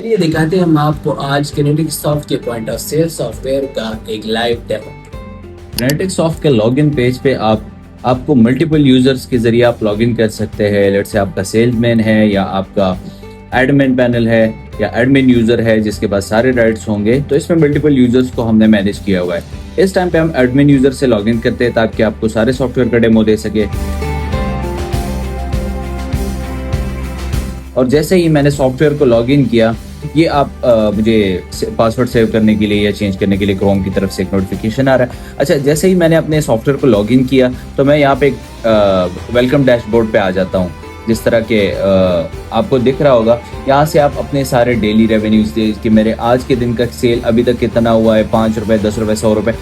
ये दिखाते हैं हम आपको आज किनेटिक सॉफ्ट के पॉइंट ऑफ सेल सॉफ्टवेयर का एक लाइव डेमो। किनेटिक सॉफ्ट के लॉगिन पेज पे आपको मल्टीपल यूजर्स के जरिए आप लॉगिन कर सकते हैं। लेट से आपका सेल्समैन है या आपका एडमिन पैनल है या एडमिन यूजर है जिसके पास सारे राइट्स होंगे, तो इसमें मल्टीपल यूजर्स को हमने मैनेज किया हुआ है। इस टाइम पे हम एडमिन यूजर से लॉगिन करते हैं ताकि आपको सारे सॉफ्टवेयर का डेमो दे सके। और जैसे ही मैंने सॉफ्टवेयर को लॉगिन किया, ये आप मुझे पासवर्ड सेव करने के लिए या चेंज करने के लिए क्रोम की तरफ से एक नोटिफिकेशन आ रहा है। अच्छा, जैसे ही मैंने अपने सॉफ्टवेयर को लॉगिन किया तो मैं यहाँ पे एक वेलकम डैशबोर्ड पे आ जाता हूँ। जिस तरह के आपको दिख रहा होगा, यहाँ से आप अपने सारे डेली रेवेन्यूज कि मेरे आज के दिन का सेल अभी तक कितना हुआ है, 5 रुपये, 10 रुपये, 100 रुपये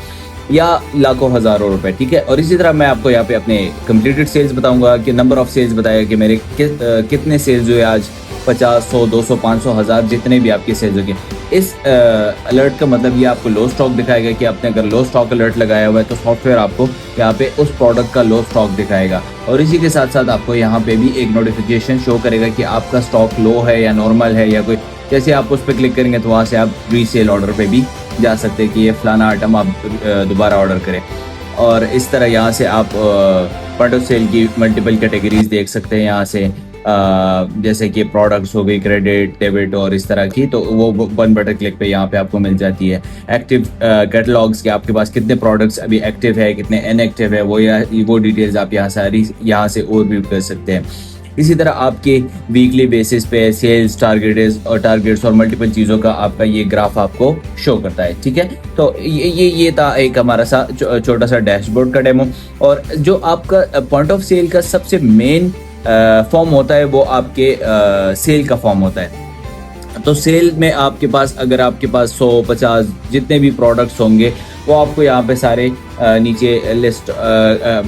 या लाखों हज़ारों रुपए, ठीक है। और इसी तरह मैं आपको यहाँ पे अपने कंप्लीटेड सेल्स बताऊंगा कि नंबर ऑफ सेल्स बताएगा कि मेरे कितने सेल्स हुए आज, 50, 100, 200, 500, 1000, जितने भी आपके सेल्स होंगे। इस अलर्ट का मतलब ये आपको लो स्टॉक दिखाएगा कि आपने अगर लो स्टॉक अलर्ट लगाया हुआ है तो सॉफ्टवेयर आपको यहाँ पे उस प्रोडक्ट का लो स्टॉक दिखाएगा। और इसी के साथ साथ आपको यहाँ पे भी एक नोटिफिकेशन शो करेगा कि आपका स्टॉक लो है या नॉर्मल है या कोई, जैसे आप उस पर क्लिक करेंगे तो वहाँ से आप रीसेल ऑर्डर पे भी जा सकते हैं कि ये फलाना आइटम आप दोबारा ऑर्डर करें। और इस तरह यहाँ से आप पॉइंट ऑफ सेल की मल्टीपल कैटेगरीज देख सकते हैं यहाँ से, जैसे कि प्रोडक्ट्स हो गई, क्रेडिट, डेबिट और इस तरह की, तो वो वन बटन क्लिक पे यहाँ पे आपको मिल जाती है। एक्टिव कैटलॉग्स के आपके पास कितने प्रोडक्ट्स अभी एक्टिव है, कितने इनएक्टिव है, वो डिटेल्स आप यहाँ से ओवरव्यू कर सकते हैं। इसी तरह आपके वीकली बेसिस पे सेल्स टारगेट्स और मल्टीपल चीज़ों का आपका ये ग्राफ आपको शो करता है, ठीक है। तो ये था एक हमारा सा छोटा सा डैशबोर्ड का डेमो। और जो आपका पॉइंट ऑफ सेल का सबसे मेन फॉर्म होता है वो आपके सेल का फॉर्म होता है। तो सेल में आपके पास अगर आपके पास 100, 50 जितने भी प्रोडक्ट्स होंगे वो आपको यहाँ पे सारे नीचे लिस्ट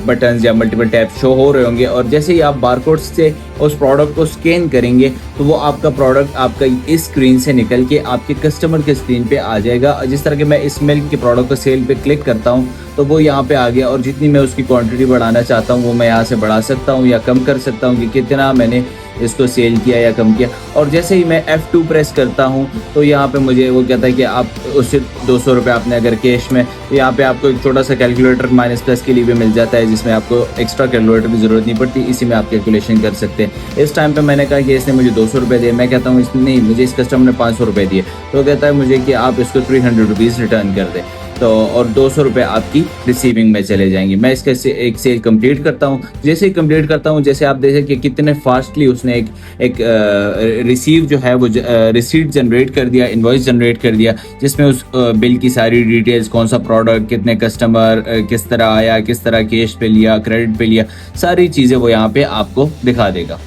बटन्स या मल्टीपल टैब शो हो रहे होंगे। और जैसे ही आप बारकोड से उस प्रोडक्ट को स्कैन करेंगे तो वो आपका प्रोडक्ट आपका इस स्क्रीन से निकल के आपके कस्टमर के स्क्रीन पे आ जाएगा। जिस तरह के मैं इस मिल्क के प्रोडक्ट को सेल पे क्लिक करता हूँ तो वो यहाँ पे आ गया, और जितनी मैं उसकी क्वांटिटी बढ़ाना चाहता हूँ वो मैं यहाँ से बढ़ा सकता हूँ या कम कर सकता हूँ कि कितना मैंने इसको सेल किया या कम किया। और जैसे ही मैं F2 प्रेस करता हूँ तो यहाँ पे मुझे वो कहता है कि आप उससे 200 रुपये आपने अगर कैश में, तो यहाँ पे आपको एक छोटा सा कैलकुलेटर माइनस प्लस के लिए भी मिल जाता है जिसमें आपको एक्स्ट्रा कैलकुलेटर की ज़रूरत नहीं पड़ती, इसी में आप कैलकुलेशन कर सकते हैं। इस टाइम पे मैंने कहा कि इसने मुझे 200 रुपये दिए, मैं कहता हूँ इसने नहीं, मुझे इस कस्टमर ने 500 रुपये दिए, तो कहता है मुझे कि आप इसको 300 रुपीज़ रिटर्न कर दें, तो और 200 रुपये आपकी रिसीविंग में चले जाएंगे। मैं इसका एक सेल कंप्लीट करता हूँ। जैसे ही कंप्लीट करता हूँ, जैसे आप देखें कि कितने फास्टली उसने एक रिसीव जो है वो रिसीट जनरेट कर दिया, इनवॉइस जनरेट कर दिया, जिसमें उस बिल की सारी डिटेल्स, कौन सा प्रोडक्ट, कितने कस्टमर, किस तरह आया, किस तरह कैश पे लिया, क्रेडिट पे लिया, सारी चीज़ें वो यहाँ पे आपको दिखा देगा।